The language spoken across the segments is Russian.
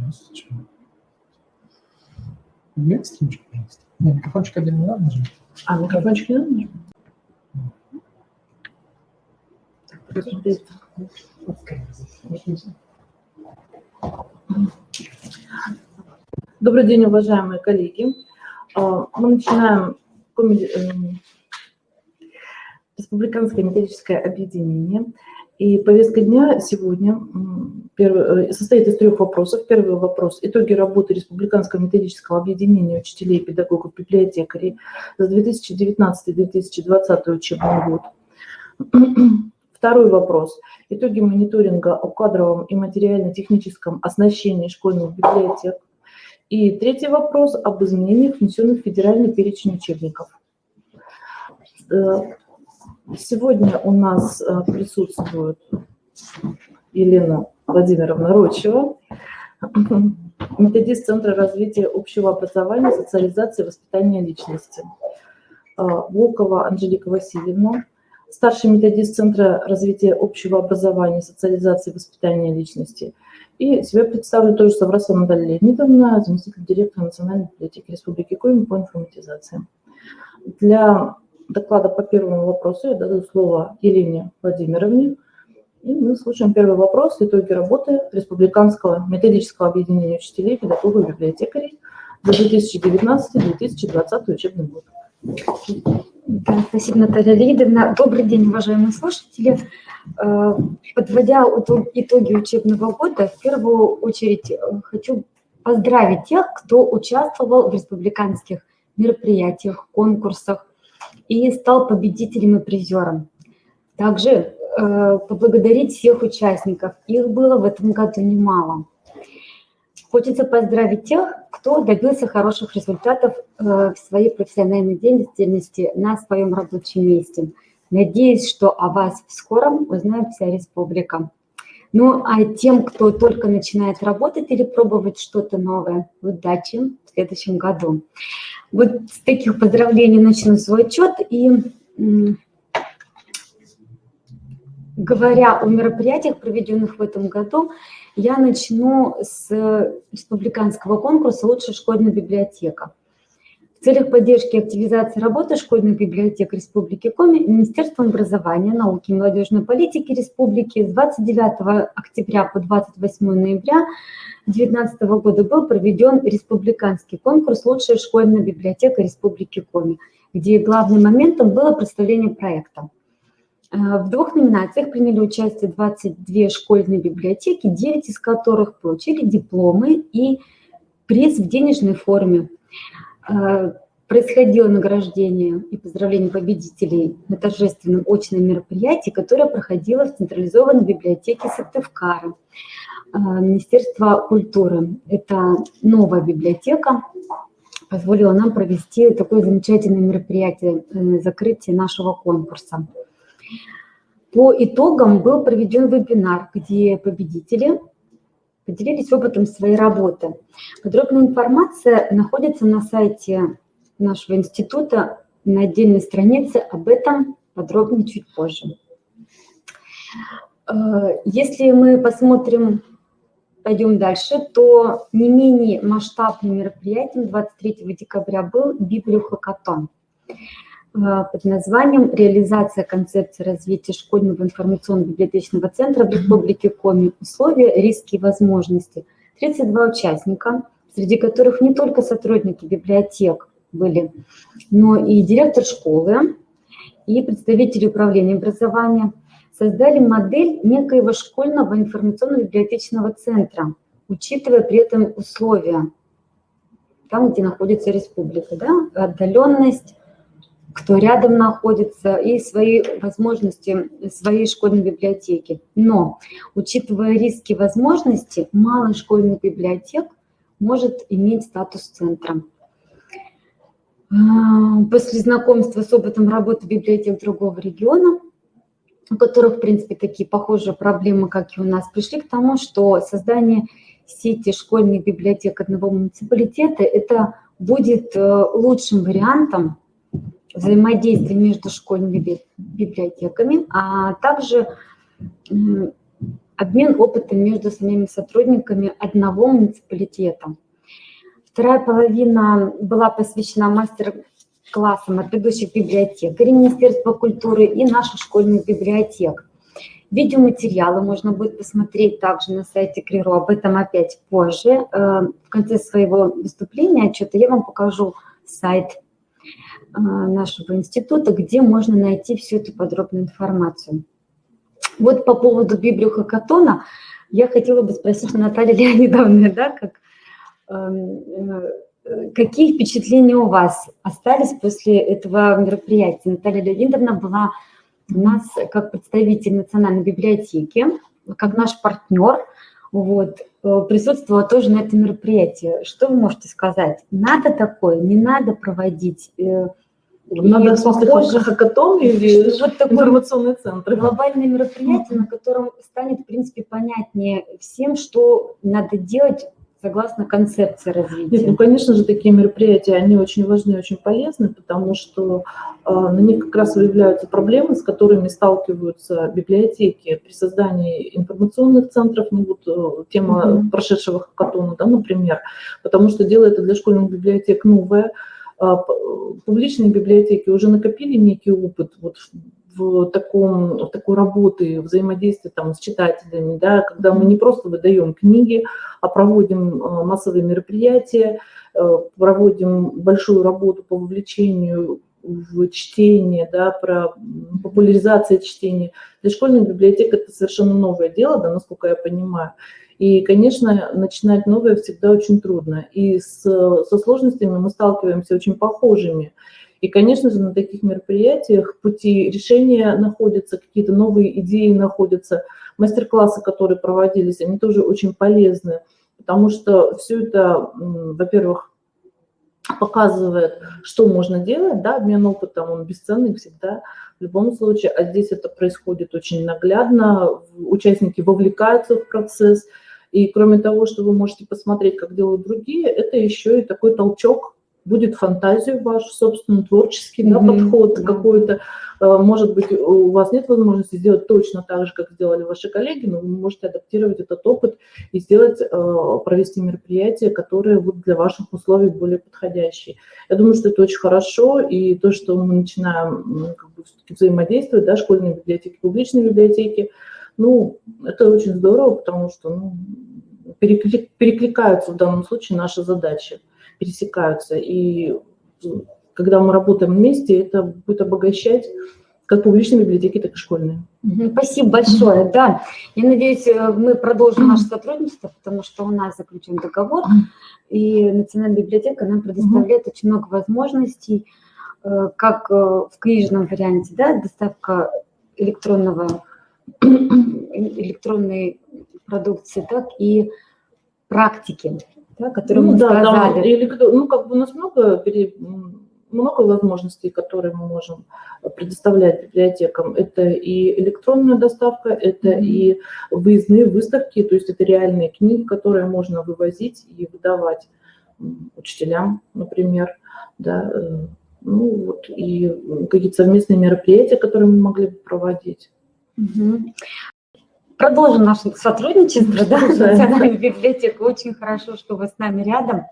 Здравствуйте. Уберите страничку, пожалуйста. Не, микрофончик отдельно не надо нажимать. Микрофончик не надо нажимать? Добрый день, уважаемые коллеги. Мы начинаем республиканское методическое объединение. И повестка дня сегодня состоит из 3 вопросов. Первый вопрос – итоги работы Республиканского методического объединения учителей, педагогов, библиотекарей за 2019-2020 учебный год. Второй вопрос – итоги мониторинга о кадровом и материально-техническом оснащении школьных библиотек. И третий вопрос – об изменениях, внесенных в федеральный перечень учебников. Сегодня у нас присутствует Елена Владимировна Рочева, методист Центра развития общего образования, социализации и воспитания личности, Волкова Анжелика Васильевна, старший методист Центра развития общего образования, социализации и воспитания личности. И себя представлю тоже Саврасова Наталья Леонидовна, заместитель директора Национальной библиотеки Республики Коми по информатизации. Для доклада по первому вопросу я даю слово Елене Владимировне. И мы слушаем первый вопрос. Итоги работы Республиканского методического объединения учителей, педагогов и библиотекарей за 2019-2020 учебный год. Да, спасибо, Наталья Леонидовна. Добрый день, уважаемые слушатели. Подводя итоги учебного года, в первую очередь хочу поздравить тех, кто участвовал в республиканских мероприятиях, конкурсах и стал победителем и призером. Также поблагодарить всех участников. Их было в этом году немало. Хочется поздравить тех, кто добился хороших результатов в своей профессиональной деятельности на своем рабочем месте. Надеюсь, что о вас в скором узнает вся республика. Ну, а тем, кто только начинает работать или пробовать что-то новое, удачи в следующем году. Вот с таких поздравлений начну свой отчет. И говоря о мероприятиях, проведенных в этом году, я начну с республиканского конкурса «Лучшая школьная библиотека». В целях поддержки и активизации работы школьных библиотек Республики Коми Министерством образования, науки и молодежной политики Республики с 29 октября по 28 ноября 2019 года был проведен республиканский конкурс «Лучшая школьная библиотека Республики Коми», где главным моментом было представление проекта. В 2 номинациях приняли участие 22 школьные библиотеки, 9 из которых получили дипломы и приз в денежной форме. Происходило награждение и поздравление победителей на торжественном очном мероприятии, которое проходило в централизованной библиотеке Сыктывкара, Министерства культуры. Это новая библиотека, позволила нам провести такое замечательное мероприятие, закрытие нашего конкурса. По итогам был проведен вебинар, где победители поделились опытом своей работы. Подробная информация находится на сайте нашего института на отдельной странице, об этом подробнее чуть позже. Если мы посмотрим, пойдем дальше, то не менее масштабным мероприятием 23 декабря был библиохакатон под названием «Реализация концепции развития школьного информационно-библиотечного центра в Республике Коми. Условия, риски и возможности». 32 участника, среди которых не только сотрудники библиотек были, но и директор школы, и представители управления образования, создали модель некоего школьного информационно-библиотечного центра, учитывая при этом условия, там, где находится республика, да, отдаленность, кто рядом находится, и свои возможности своей школьной библиотеки. Но, учитывая риски и возможности, малый школьный библиотек может иметь статус центра. После знакомства с опытом работы библиотек другого региона, у которых, в принципе, такие похожие проблемы, как и у нас, пришли к тому, что создание сети школьных библиотек одного муниципалитета – это будет лучшим вариантом взаимодействия между школьными библиотеками, а также обмен опытом между самими сотрудниками одного муниципалитета. Вторая половина была посвящена мастер-классам от ведущих библиотекарей Министерства культуры и наших школьных библиотек. Видеоматериалы можно будет посмотреть также на сайте КРИРО, об этом опять позже. В конце своего выступления, отчета, я вам покажу сайт нашего института, где можно найти всю эту подробную информацию. Вот по поводу библиохакатона я хотела бы спросить у Натальи Леонидовны, да, какие впечатления у вас остались после этого мероприятия? Наталья Леонидовна была у нас как представитель Национальной библиотеки, как наш партнер, вот, присутствовала тоже на этом мероприятии. Что вы можете сказать? Надо такое, не надо проводить? Надо, в смысле, хакатон или вот такой информационный центр? Глобальное мероприятие, на котором станет, в принципе, понятнее всем, что надо делать согласно концепции развития. Нет, ну, конечно же, такие мероприятия, они очень важны, очень полезны, потому что на них как раз выявляются проблемы, с которыми сталкиваются библиотеки при создании информационных центров, ну вот тема прошедшего хакатона, да, например, потому что дело это для школьных библиотек новое. Публичные библиотеки уже накопили некий опыт вот в такой работы, взаимодействия там с читателями, да, когда мы не просто выдаем книги, а проводим массовые мероприятия, проводим большую работу по вовлечению в чтение, да, про популяризацию чтения. Для школьных библиотек это совершенно новое дело, да, насколько я понимаю. И, конечно, начинать новое всегда очень трудно. И со сложностями мы сталкиваемся очень похожими. И, конечно же, на таких мероприятиях пути решения находятся, какие-то новые идеи находятся. Мастер-классы, которые проводились, они тоже очень полезны, потому что все это, во-первых, показывает, что можно делать, да, обмен опытом, он бесценный всегда, в любом случае, а здесь это происходит очень наглядно, участники вовлекаются в процесс, и кроме того, что вы можете посмотреть, как делают другие, это еще и такой толчок будет фантазию вашу, собственную, творческий, да, подход какой-то. Может быть, у вас нет возможности сделать точно так же, как сделали ваши коллеги, но вы можете адаптировать этот опыт и сделать, провести мероприятия, которые будут для ваших условий более подходящие. Я думаю, что это очень хорошо, и то, что мы начинаем как бы взаимодействовать, да, школьные библиотеки, публичные библиотеки, ну, это очень здорово, потому что ну, перекликаются в данном случае наши задачи, пересекаются. И когда мы работаем вместе, это будет обогащать как публичные библиотеки, так и школьные. Спасибо большое. Да, я надеюсь, мы продолжим наше сотрудничество, потому что у нас заключен договор, и Национальная библиотека нам предоставляет очень много возможностей, как в книжном варианте, да, доставка электронной продукции, так и практики, да, которые мы сказали. Ну, как бы у нас много возможностей, которые мы можем предоставлять библиотекам. Это и электронная доставка, это и выездные выставки, то есть это реальные книги, которые можно вывозить и выдавать учителям, например, да, ну вот, и какие-то совместные мероприятия, которые мы могли бы проводить. Продолжим наше сотрудничество, да, с Национальной библиотекой. Очень хорошо, что вы с нами рядом.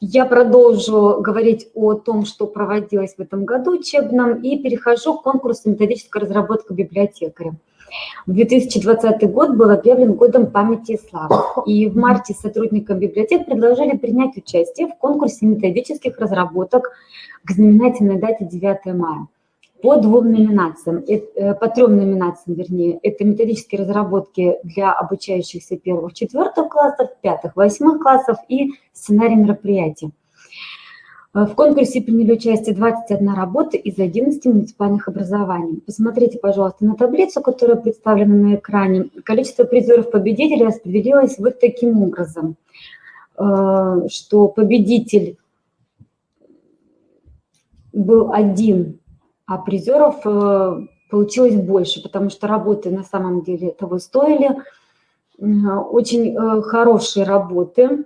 Я продолжу говорить о том, что проводилось в этом году учебном, и перехожу к конкурсу «Методическая разработка библиотекаря». 2020 год был объявлен годом памяти и славы, и в марте сотрудникам библиотек предложили принять участие в конкурсе методических разработок к знаменательной дате 9 мая. По трем номинациям, вернее, это методические разработки для обучающихся 1-4 классов, 5-8 классов и сценарий мероприятий. В конкурсе приняли участие 21 работа из 11 муниципальных образований. Посмотрите, пожалуйста, на таблицу, которая представлена на экране. Количество призеров-победителей распределилось вот таким образом, что победитель был один, а призеров получилось больше, потому что работы на самом деле того стоили. Очень хорошие работы.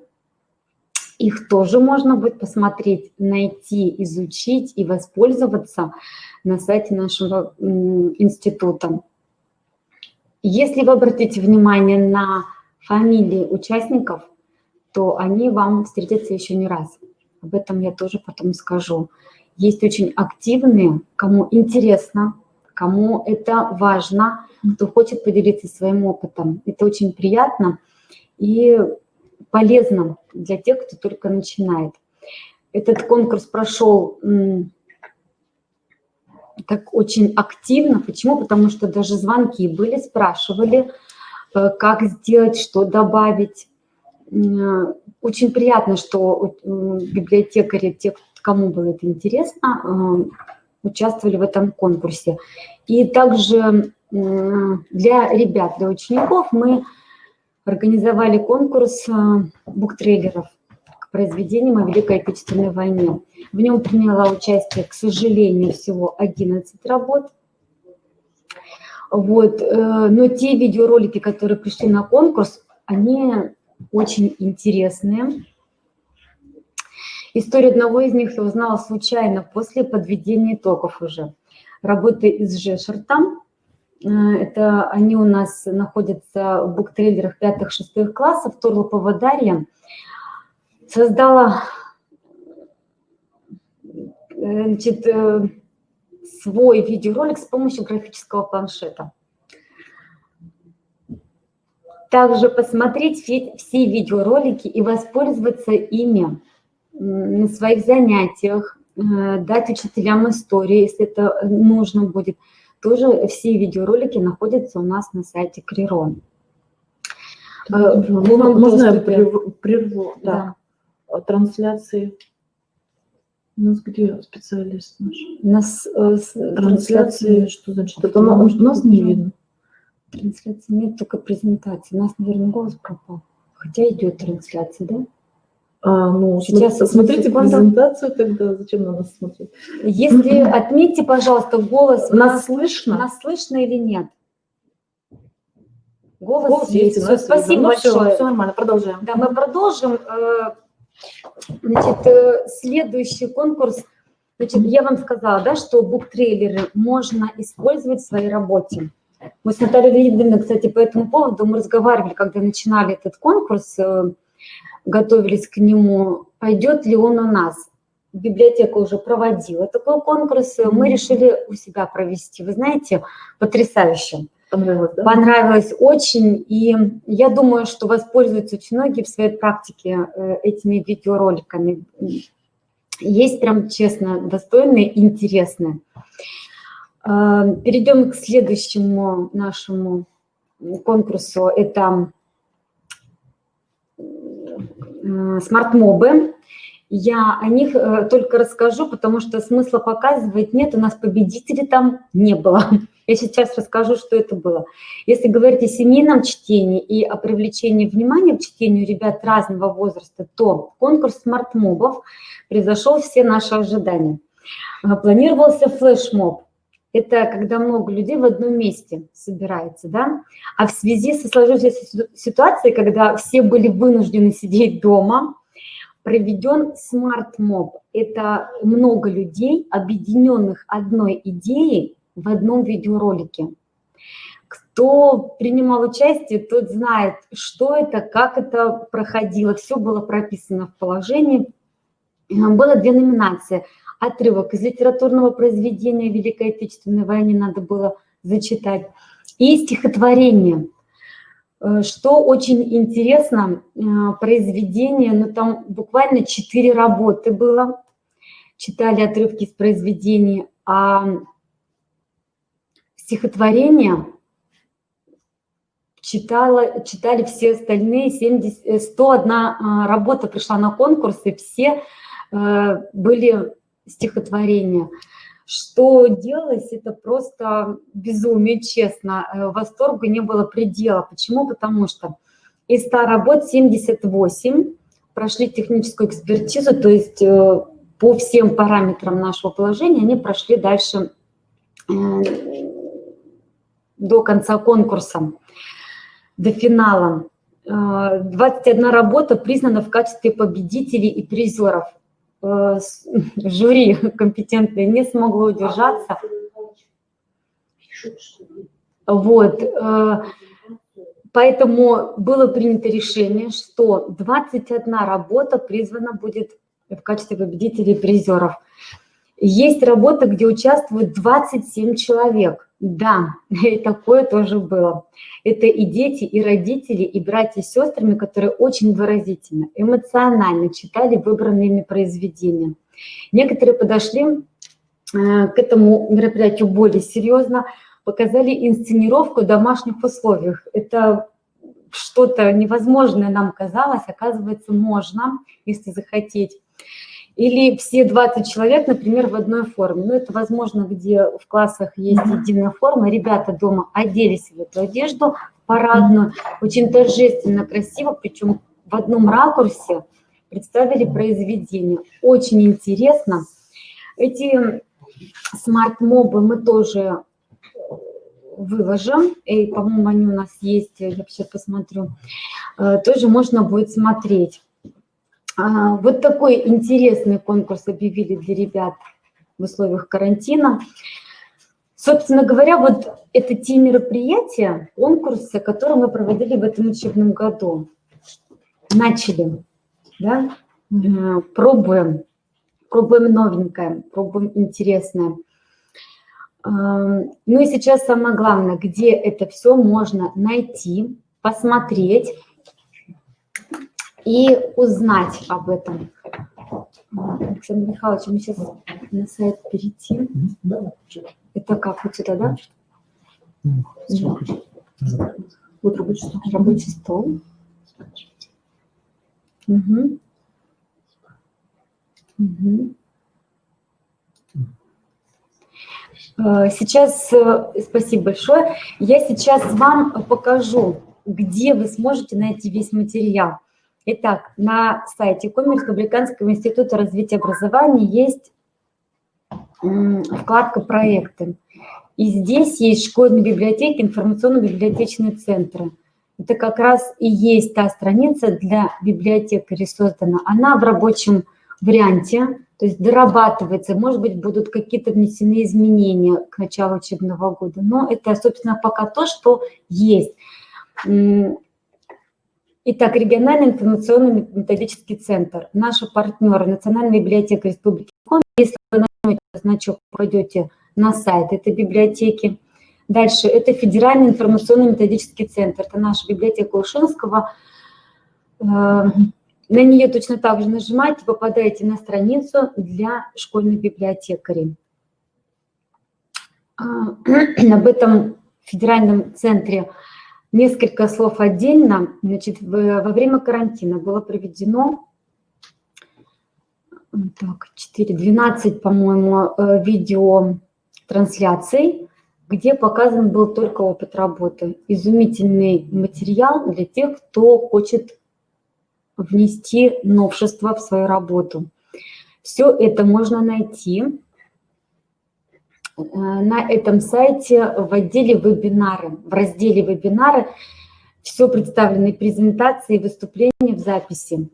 Их тоже можно будет посмотреть, найти, изучить и воспользоваться на сайте нашего института. Если вы обратите внимание на фамилии участников, то они вам встретятся еще не раз. Об этом я тоже потом скажу. Есть очень активные, кому интересно, кому это важно, кто хочет поделиться своим опытом. Это очень приятно и полезно для тех, кто только начинает. Этот конкурс прошел так очень активно. Почему? Потому что даже звонки были, спрашивали, как сделать, что добавить. Очень приятно, что библиотекари, те, кому было это интересно, участвовали в этом конкурсе. И также для ребят, для учеников мы организовали конкурс буктрейлеров к произведениям о Великой Отечественной войне. В нем приняло участие, к сожалению, всего 11 работ. Вот. Но те видеоролики, которые пришли на конкурс, они очень интересные. Историю одного из них я узнала случайно после подведения итогов уже. Работы из Жешерта. Это они у нас находятся в буктрейлерах 5-6 классов. Торлопова Дарья создала, значит, свой видеоролик с помощью графического планшета. Также посмотреть все видеоролики и воспользоваться ими на своих занятиях, дать учителям истории, если это нужно будет. Тоже все видеоролики находятся у нас на сайте Крирон. Можно я прерву? Да. Трансляции. У нас где специалист наш? У нас Трансляции, что значит? Это у нас не видно. Трансляции нет, только презентации. У нас, наверное, голос пропал. Хотя идет трансляция, да? Ну, Сейчас смотрите презентацию тогда. Зачем на нас смотреть? Если отметьте, пожалуйста, голос. Нас слышно? Нас слышно или нет? Голос, Голос есть. Все, спасибо большое. Все нормально, продолжаем. Да, мы продолжим. Значит, следующий конкурс. Значит, я вам сказала, да, что буктрейлеры можно использовать в своей работе. Мы с Натальей Леонидовной, кстати, по этому поводу мы разговаривали, когда начинали этот конкурс, готовились к нему, пойдет ли он у нас. Библиотека уже проводила такой конкурс, мы решили у себя провести. Вы знаете, потрясающе. Понравилось, да? Понравилось очень, и я думаю, что воспользуются очень многие в своей практике этими видеороликами. Есть прям, честно, достойные, интересные. Перейдем к следующему нашему конкурсу. Это смарт-мобы. Я о них только расскажу, потому что смысла показывать нет, у нас победителей там не было. Я сейчас расскажу, что это было. Если говорить о семейном чтении и о привлечении внимания к чтению ребят разного возраста, то конкурс смарт-мобов превзошел все наши ожидания. Планировался флешмоб. Это когда много людей в одном месте собирается, да? А в связи со сложившейся ситуацией, когда все были вынуждены сидеть дома, проведен смарт-моб. Это много людей, объединенных одной идеей в одном видеоролике. Кто принимал участие, тот знает, что это, как это проходило. Все было прописано в положении. Было 2 номинации. Отрывок из литературного произведения Великой Отечественной войны надо было зачитать. И стихотворение. Что очень интересно, произведение, ну там буквально 4 работы было. Читали отрывки из произведений, а стихотворение читали все остальные, 101 работа пришла на конкурс, и все были стихотворения. Что делалось, это просто безумие, честно. Восторгу не было предела. Почему? Потому что из 100 работ 78 прошли техническую экспертизу, то есть по всем параметрам нашего положения они прошли дальше до конца конкурса, до финала. 21 работа признана в качестве победителей и призеров. Жюри компетентное не смогло удержаться. Вот. Поэтому было принято решение, что 21 работа призвана будет в качестве победителей и призеров. Есть работа, где участвуют 27 человек. Да, и такое тоже было. Это и дети, и родители, и братья с сестрами, которые очень выразительно, эмоционально читали выбранные ими произведения. Некоторые подошли к этому мероприятию более серьезно, показали инсценировку в домашних условиях. Это что-то невозможное нам казалось, оказывается, можно, если захотеть. Или все 20 человек, например, в одной форме. Ну, это возможно, где в классах есть единая форма. Ребята дома оделись в эту одежду парадную, очень торжественно, красиво, причем в одном ракурсе представили произведение. Очень интересно. Эти смарт-мобы мы тоже выложим, и, по-моему, они у нас есть, я сейчас посмотрю, тоже можно будет смотреть. Вот такой интересный конкурс объявили для ребят в условиях карантина. Собственно говоря, вот это те мероприятия, конкурсы, которые мы проводили в этом учебном году. Начали, да? Пробуем новенькое, пробуем интересное. Ну и сейчас самое главное, где это все можно найти, посмотреть и узнать об этом. Александр Михайлович, мы сейчас на сайт перейти. Да. Это как, вот сюда, да? Вот рабочий стол. Рабочий стол. Угу. Угу. Сейчас, спасибо большое, я сейчас вам покажу, где вы сможете найти весь материал. Итак, на сайте Коми Республиканского института развития образования есть вкладка «Проекты». И здесь есть школьные библиотеки, информационно-библиотечные центры. Это как раз и есть та страница для библиотекарей создана. Она в рабочем варианте, то есть дорабатывается, может быть, будут какие-то внесены изменения к началу учебного года, но это, собственно, пока то, что есть. Итак, региональный информационный методический центр. Наши партнеры, Национальная библиотека Республики Коми. Если вы нажмете значок, попадете на сайт этой библиотеки. Дальше, это Федеральный информационный методический центр. Это наша библиотека Ушинского. На нее точно так же нажимаете, попадаете на страницу для школьных библиотекарей. Об этом федеральном центре несколько слов отдельно. Значит, во время карантина было проведено 12, по-моему, видеотрансляций, где показан был только опыт работы. Изумительный материал для тех, кто хочет внести новшества в свою работу. Все это можно найти на этом сайте в отделе «Вебинары». В разделе «Вебинары» все представлены презентации, выступления в записи.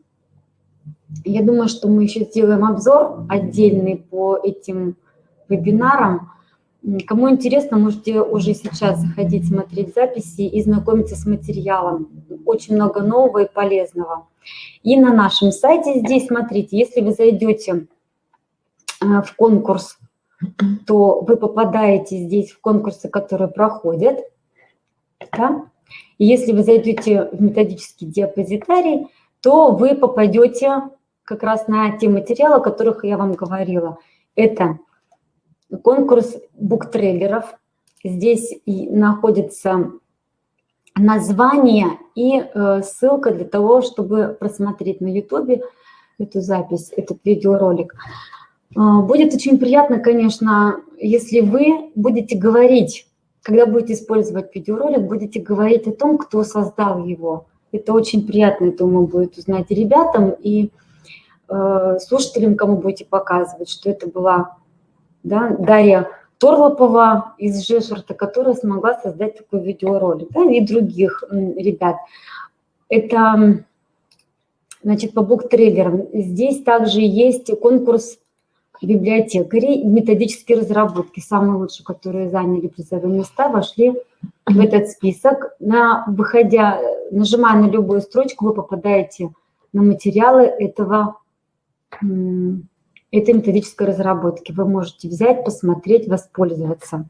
Я думаю, что мы еще сделаем обзор отдельный по этим вебинарам. Кому интересно, можете уже сейчас заходить, смотреть записи и знакомиться с материалом. Очень много нового и полезного. И на нашем сайте здесь, смотрите, если вы зайдете в конкурс, то вы попадаете здесь в конкурсы, которые проходят. Да? И если вы зайдете в методический диапозитарий, то вы попадете как раз на те материалы, о которых я вам говорила. Это конкурс буктрейлеров. Здесь находится название и ссылка для того, чтобы просмотреть на YouTube эту запись, этот видеоролик. Будет очень приятно, конечно, если вы будете говорить, когда будете использовать видеоролик, будете говорить о том, кто создал его. Это очень приятно, я думаю, будет узнать и ребятам, и слушателям, кому будете показывать, что это была, да, Дарья Торлопова из Жешерта, которая смогла создать такой видеоролик, да, и других ребят. Это, значит, по буктрейлерам. Здесь также есть конкурс библиотекарей, методические разработки. Самые лучшие, которые заняли призовые места, вошли в этот список. Выходя, нажимая на любую строчку, вы попадаете на материалы этой методической разработки. Вы можете взять, посмотреть, воспользоваться.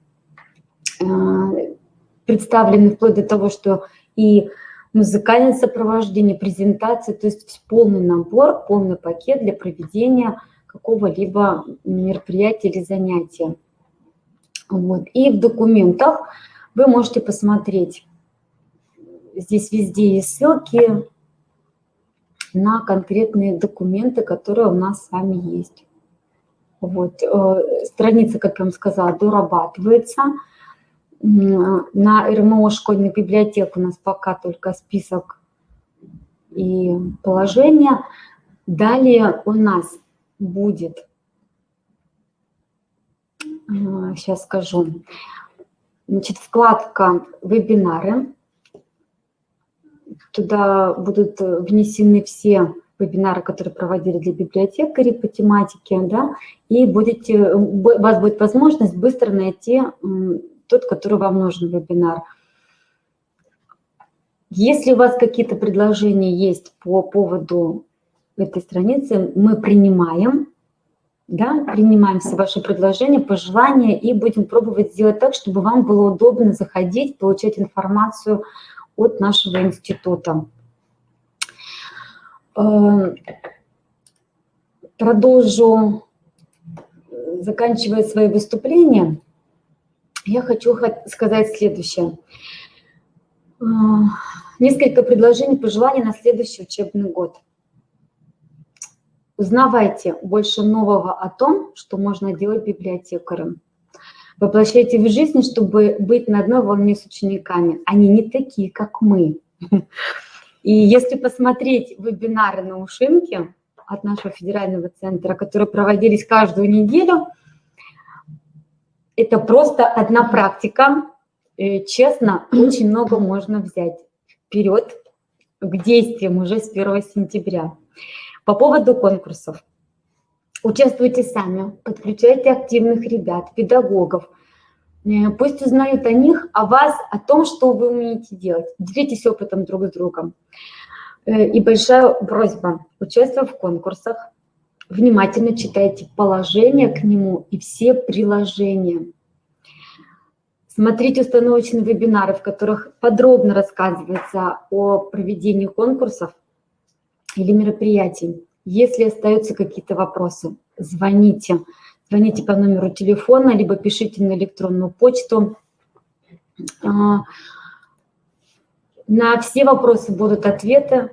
Представлены вплоть до того, что и музыкальное сопровождение, презентация, то есть полный набор, полный пакет для проведения какого-либо мероприятия или занятия. Вот. И в документах вы можете посмотреть, здесь везде есть ссылки на конкретные документы, которые у нас с вами есть. Вот. Страница, как я вам сказала, дорабатывается. На РМО школьных библиотек у нас пока только список и положение. Далее у нас будет, сейчас скажу, значит, вкладка «Вебинары». Туда будут внесены все вебинары, которые проводили для библиотекарей по тематике, да, и у вас будет возможность быстро найти тот, который вам нужен, вебинар. Если у вас какие-то предложения есть по поводу этой страницы, мы принимаем, да, принимаем все ваши предложения, пожелания и будем пробовать сделать так, чтобы вам было удобно заходить, получать информацию от нашего института. Продолжу, заканчивая свое выступление, я хочу сказать следующее. Несколько предложений, пожеланий на следующий учебный год. Узнавайте больше нового о том, что можно делать библиотекарем. Воплощайте в жизнь, чтобы быть на одной волне с учениками. Они не такие, как мы. И если посмотреть вебинары на Ушинке от нашего федерального центра, которые проводились каждую неделю, это просто одна практика. Честно, очень много можно взять вперед к действиям уже с 1 сентября. По поводу конкурсов. Участвуйте сами, подключайте активных ребят, педагогов. Пусть узнают о них, о вас, о том, что вы умеете делать. Делитесь опытом друг с другом. И большая просьба, участвуя в конкурсах, внимательно читайте положение к нему и все приложения. Смотрите установочные вебинары, в которых подробно рассказывается о проведении конкурсов или мероприятий. Если остаются какие-то вопросы, звоните. Звоните по номеру телефона, либо пишите на электронную почту. На все вопросы будут ответы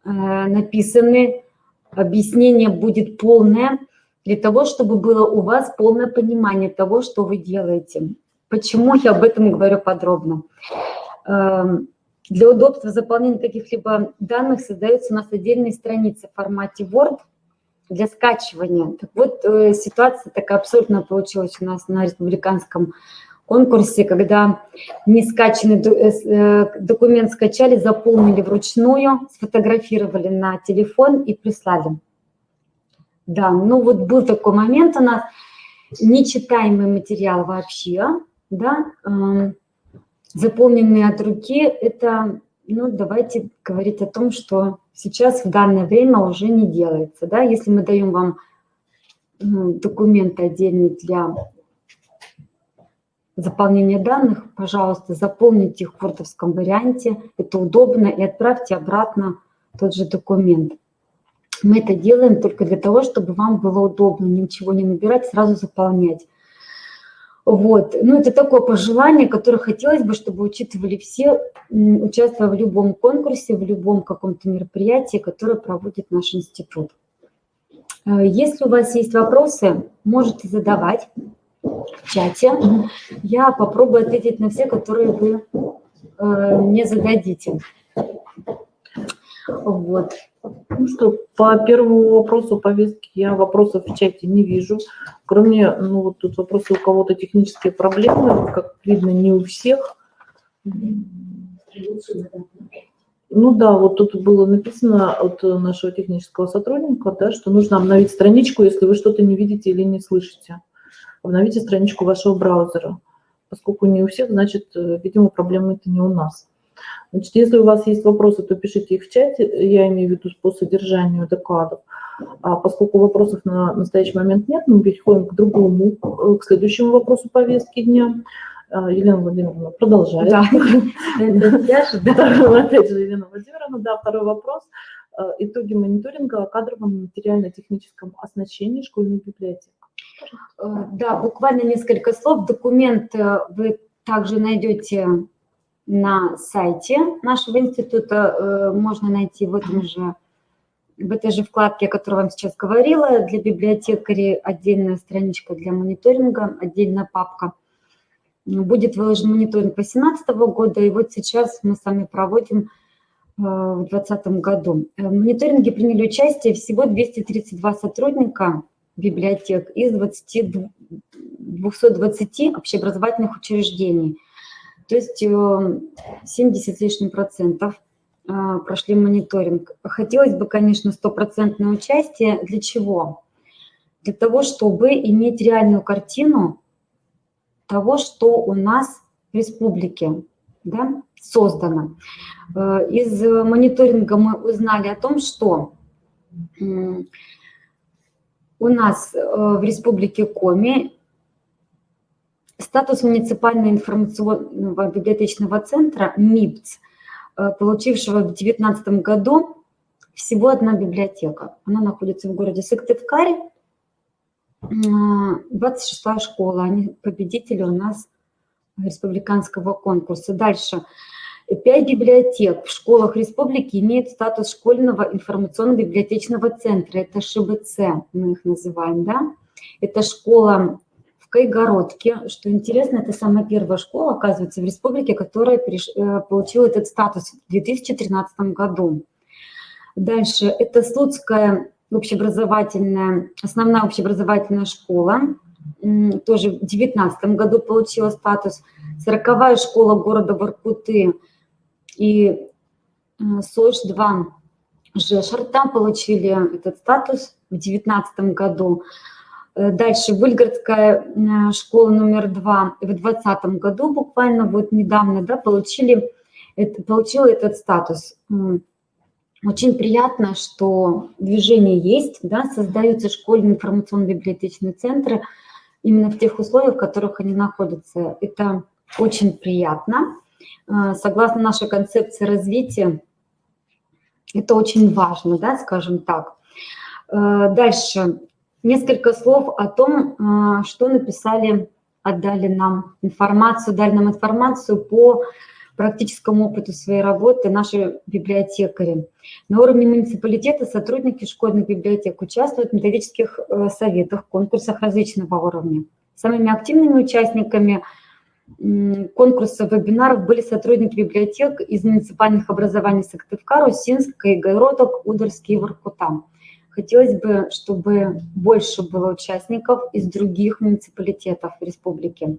написаны, объяснение будет полное, для того, чтобы было у вас полное понимание того, что вы делаете. Почему я об этом говорю подробно? Для удобства заполнения каких-либо данных создаются у нас отдельные страницы в формате Word для скачивания. Так вот, ситуация такая абсурдная получилась у нас на республиканском конкурсе, когда не скачанный документ скачали, заполнили вручную, сфотографировали на телефон и прислали. Да, ну вот был такой момент у нас, нечитаемый материал вообще, да, заполненный от руки, это, ну, давайте говорить о том, что сейчас в данное время уже не делается, да, если мы даем вам документы отдельные для заполнения данных, пожалуйста, заполните их в вордовском варианте, это удобно, и отправьте обратно тот же документ. Мы это делаем только для того, чтобы вам было удобно, ничего не набирать, сразу заполнять. Вот. Ну, это такое пожелание, которое хотелось бы, чтобы учитывали все, участвуя в любом конкурсе, в любом каком-то мероприятии, которое проводит наш институт. Если у вас есть вопросы, можете задавать в чате. Я попробую ответить на все, которые вы мне зададите. Вот. Ну что, по первому вопросу повестки я вопросов в чате не вижу. Кроме, ну вот тут вопросы, у кого-то технические проблемы, как видно, не у всех. Ну да, вот тут было написано от нашего технического сотрудника, да, что нужно обновить страничку, если вы что-то не видите или не слышите. Обновите страничку вашего браузера. поскольку не у всех, значит, видимо, проблемы это не у нас. Значит, если у вас есть вопросы, то пишите их в чате, я имею в виду по содержанию докладов. А поскольку вопросов на настоящий момент нет, мы переходим к следующему вопросу повестки дня. Елена Владимировна продолжает. Да, Опять же, Елена Владимировна, да, второй вопрос. Итоги мониторинга о кадровом материально-техническом оснащении школьных библиотек. Да, буквально несколько слов. Документ вы также найдете на сайте нашего института. Можно найти в этой же вкладке, о которой я вам сейчас говорила. Для библиотекарей отдельная страничка для мониторинга, отдельная папка. Будет выложен мониторинг 2018 года, и вот сейчас мы с вами проводим в 2020 году. В мониторинге приняли участие всего 232 сотрудника библиотек из 220 общеобразовательных учреждений. То есть 70 с лишним процентов прошли мониторинг. Хотелось бы, конечно, 100% участие. Для чего? Для того, чтобы иметь реальную картину того, что у нас в республике, да, создано. Из мониторинга мы узнали о том, что у нас в республике Коми статус муниципального информационного библиотечного центра МИБЦ, получившего в 2019 году всего одна библиотека. Она находится в городе Сыктывкаре, 26-я школа. Они победители у нас республиканского конкурса. Дальше. 5 библиотек в школах республики имеют статус школьного информационно-библиотечного центра. Это ШБЦ, мы их называем, да? Это школа в Кайгородке. Что интересно, это самая первая школа, оказывается, в республике, которая получила этот статус в 2013 году. Дальше. Это Слуцкая основная общеобразовательная школа. Тоже в 2019 году получила статус. 40-я школа города Воркуты и СОЖ-2 Жешарта получили этот статус в 2019 году. Дальше Выльгородская школа номер 2 в 2020 году, буквально вот недавно, да, получила этот статус. Очень приятно, что движение есть, да, создаются школьные информационно-библиотечные центры именно в тех условиях, в которых они находятся. Это очень приятно. Согласно нашей концепции развития, это очень важно, да, скажем так. Дальше несколько слов о том, что дали нам информацию по практическому опыту своей работы наши библиотекари. На уровне муниципалитета сотрудники школьных библиотек участвуют в методических советах, конкурсах различного уровня. Самыми активными участниками конкурсов, вебинаров были сотрудники библиотек из муниципальных образований Сыктывкар, Усинск, Кайгородок, Ударский и Воркута. Хотелось бы, чтобы больше было участников из других муниципалитетов республики.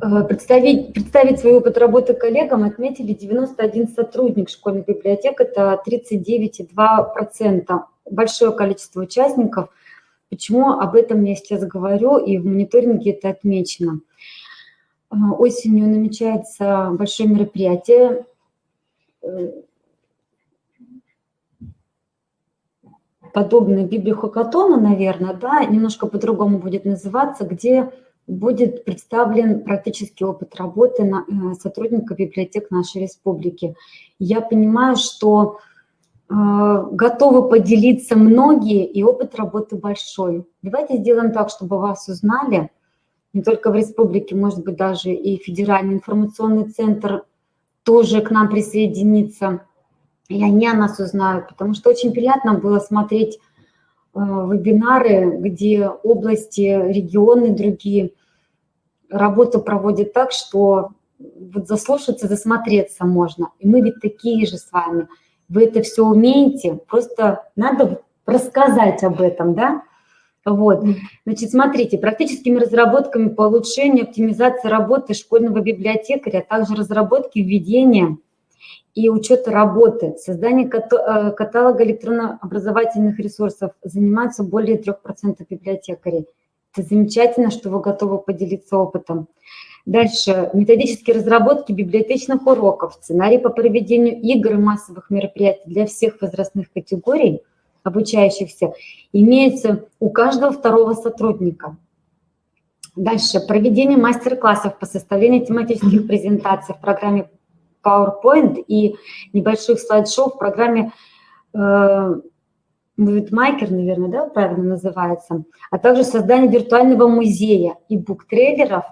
Представить свой опыт работы коллегам отметили 91 сотрудник школьных библиотек, это 39,2%. Большое количество участников. Почему об этом я сейчас говорю, и в мониторинге это отмечено. Осенью намечается большое мероприятие, подобное библиохакатону, наверное, да, немножко по-другому будет называться, где будет представлен практический опыт работы сотрудников библиотек нашей республики. Я понимаю, что готовы поделиться многие, и опыт работы большой. Давайте сделаем так, чтобы вас узнали, не только в республике, может быть, даже и федеральный информационный центр тоже к нам присоединится, и они о нас узнают, потому что очень приятно было смотреть вебинары, где области, регионы другие работу проводят так, что вот заслушаться, засмотреться можно. И мы ведь такие же с вами. Вы это все умеете, просто надо рассказать об этом, да? Вот. Значит, смотрите, практическими разработками по улучшению, оптимизации работы школьного библиотекаря, а также разработки, введения и учета работы, создание каталога электронно-образовательных ресурсов занимаются более 3% библиотекарей. Это замечательно, что вы готовы поделиться опытом. Дальше. Методические разработки библиотечных уроков, сценарий по проведению игр и массовых мероприятий для всех возрастных категорий обучающихся имеются у каждого второго сотрудника. Дальше. Проведение мастер-классов по составлению тематических презентаций в программе PowerPoint и небольших слайд-шоу в программе MovieMaker, наверное, да, правильно называется, а также создание виртуального музея и буктрейлеров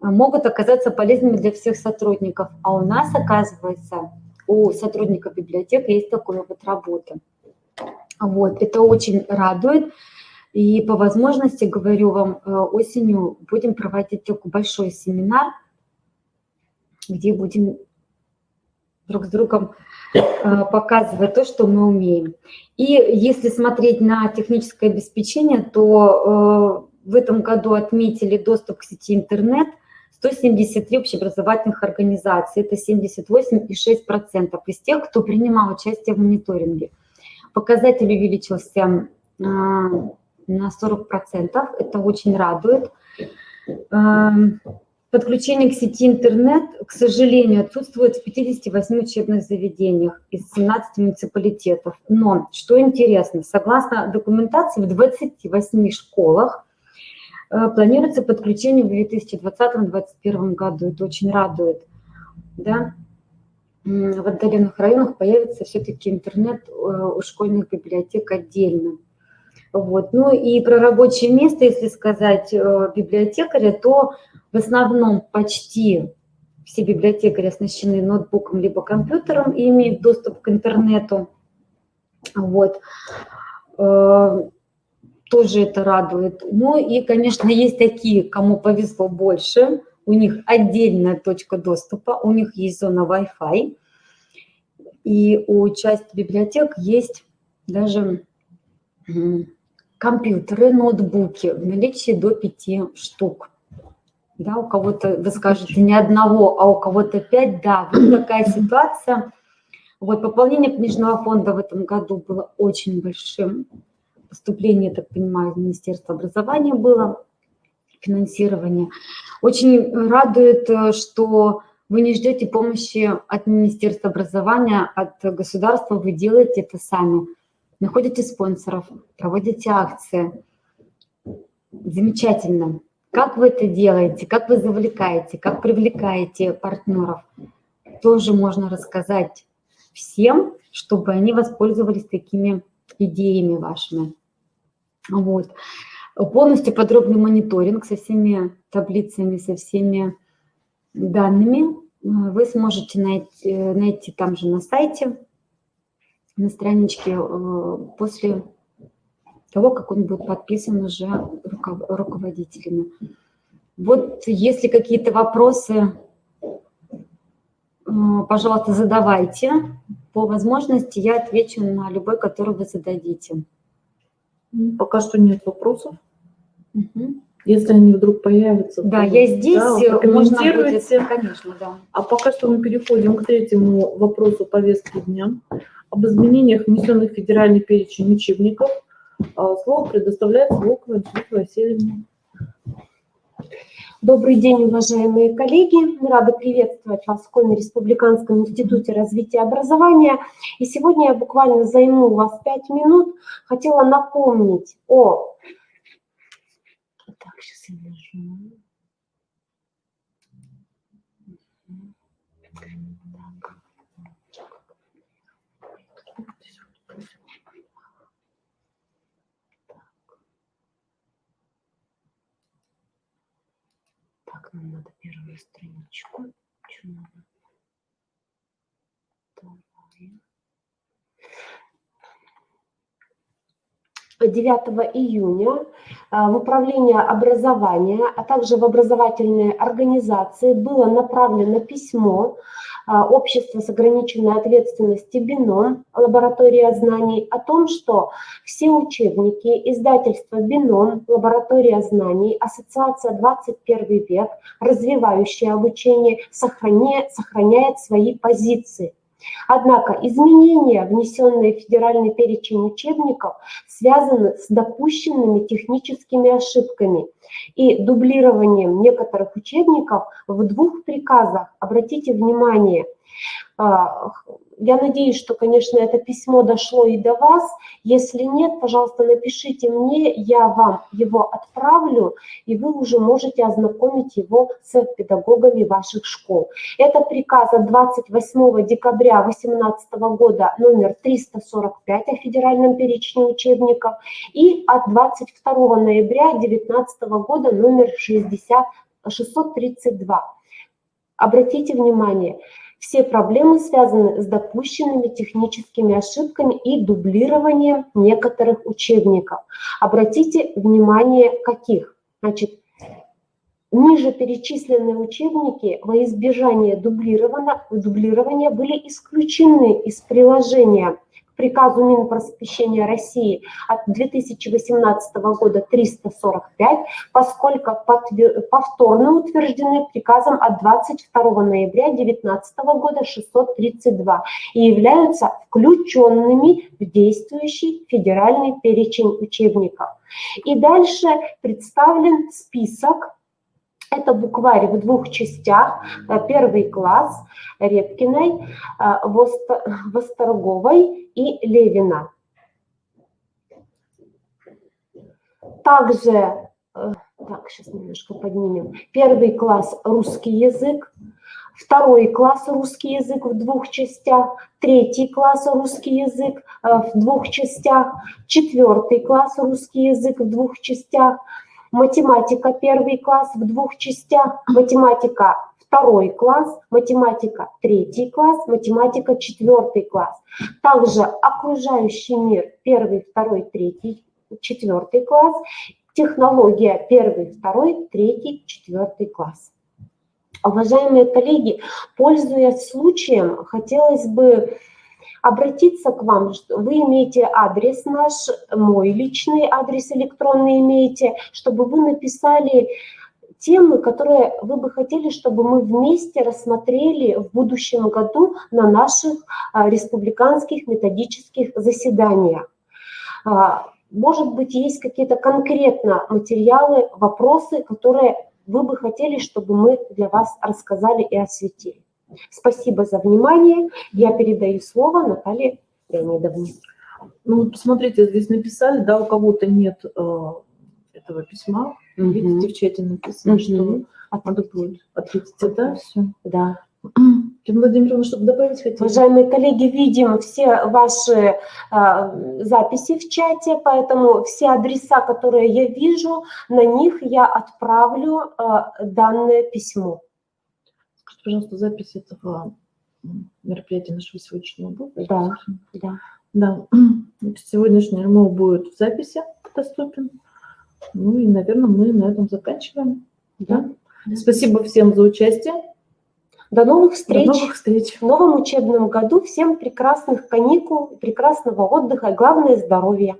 могут оказаться полезными для всех сотрудников. А у нас, оказывается, у сотрудников библиотек есть такой опыт работы. Вот, это очень радует. И по возможности, говорю вам, осенью будем проводить такой большой семинар, где будем друг с другом показывать то, что мы умеем. И если смотреть на техническое обеспечение, то в этом году отметили доступ к сети интернет 173 общеобразовательных организаций. Это 78,6% из тех, кто принимал участие в мониторинге. Показатель увеличился на 40%. Это очень радует. Подключение к сети интернет, к сожалению, отсутствует в 58 учебных заведениях из 17 муниципалитетов. Но, что интересно, согласно документации, в 28 школах планируется подключение в 2020-2021 году. Это очень радует. Да? В отдаленных районах появится все-таки интернет у школьных библиотек отдельно. Вот. Ну и про рабочее место, если сказать библиотекаря, то в основном почти все библиотекари оснащены ноутбуком либо компьютером и имеют доступ к интернету. Вот. Тоже это радует. Ну и, конечно, есть такие, кому повезло больше. У них отдельная точка доступа, у них есть зона Wi-Fi. И у части библиотек есть даже компьютеры, ноутбуки в наличии до 5 штук. Да, у кого-то, вы скажете, не одного, а у кого-то 5, да, вот такая ситуация. Вот пополнение книжного фонда в этом году было очень большим. Поступление, я так понимаю, из Министерства образования было, финансирование. Очень радует, что вы не ждете помощи от Министерства образования, от государства, вы делаете это сами. Находите спонсоров, проводите акции. Замечательно. Как вы это делаете, как вы завлекаете, как привлекаете партнеров, тоже можно рассказать всем, чтобы они воспользовались такими идеями вашими. Вот. Полностью подробный мониторинг со всеми таблицами, со всеми данными вы сможете найти там же на сайте, на страничке после того, как он будет подписан уже руководителями. Вот если какие-то вопросы, пожалуйста, задавайте. По возможности я отвечу на любой, который вы зададите. Пока что нет вопросов. Угу. Если они вдруг появятся, да, то, я здесь, да, можно будет, конечно, да. А пока что мы переходим к третьему вопросу повестки дня. Об изменениях, внесенных в федеральный перечень учебников. Слово предоставляется Волковой Анжелике Васильевне. Добрый день, уважаемые коллеги. Мы рады приветствовать вас в Коми-Республиканском институте развития образования. И сегодня я буквально займу у вас 5 минут. Хотела напомнить о... Так, сейчас я нажму. Так, нам надо первую страничку. 9 июня в Управление образования, а также в образовательные организации было направлено письмо Общества с ограниченной ответственностью БИНОМ, лаборатория знаний, о том, что все учебники издательства БИНОМ, лаборатория знаний, Ассоциация 21 век, развивающая обучение, сохраняет свои позиции. Однако изменения, внесенные в федеральный перечень учебников, связаны с допущенными техническими ошибками и дублированием некоторых учебников в 2 приказах. Обратите внимание, я надеюсь, что, конечно, это письмо дошло и до вас. Если нет, пожалуйста, напишите мне, я вам его отправлю, и вы уже можете ознакомить его с педагогами ваших школ. Это приказ от 28 декабря 2018 года номер 345 о федеральном перечне учебников и от 22 ноября 2019 года номер 632. Обратите внимание, все проблемы связаны с допущенными техническими ошибками и дублированием некоторых учебников. Обратите внимание, каких. Значит, ниже перечисленные учебники во избежание дублирования были исключены из приложения к приказу Минпросвещения России от 2018 года 345, поскольку повторно утверждены приказом от 22 ноября 2019 года 632 и являются включенными в действующий федеральный перечень учебников. И дальше представлен список. Это букварь в 2 частях. 1 класс Репкиной, Восторговой и Левина. Также, так, сейчас немножко поднимем. 1 класс русский язык, 2 класс русский язык в 2 частях, 3 класс русский язык в 2 частях, 4 класс русский язык в 2 частях, математика 1 класс в 2 частях, математика 2 класс, математика 3 класс, математика 4 класс. Также окружающий мир 1, 2, 3, 4 класс, технология 1, 2, 3, 4 класс. Уважаемые коллеги, пользуясь случаем, хотелось бы обратиться к вам, что вы имеете адрес наш, мой личный адрес электронный имеете, чтобы вы написали темы, которые вы бы хотели, чтобы мы вместе рассмотрели в будущем году на наших республиканских методических заседаниях. Может быть, есть какие-то конкретно материалы, вопросы, которые вы бы хотели, чтобы мы для вас рассказали и осветили. Спасибо за внимание. Я передаю слово Наталье Леонидовне. Ну, посмотрите, здесь написали, да, у кого-то нет этого письма. Видите, в чате написано, что надо будет ответить. Да, все. Да. Елена Владимировна, что-то добавить хотите? Уважаемые коллеги, видим все ваши записи в чате, поэтому все адреса, которые я вижу, на них я отправлю данное письмо. Скажите, пожалуйста, запись этого мероприятия нашего сегодняшнего будет? Да, да. Да. Сегодняшний РМО будет в записи доступен. Ну и, наверное, мы на этом заканчиваем. Да? Спасибо всем за участие. До новых встреч. До новых встреч. В новом учебном году всем прекрасных каникул, прекрасного отдыха и, главное, здоровья.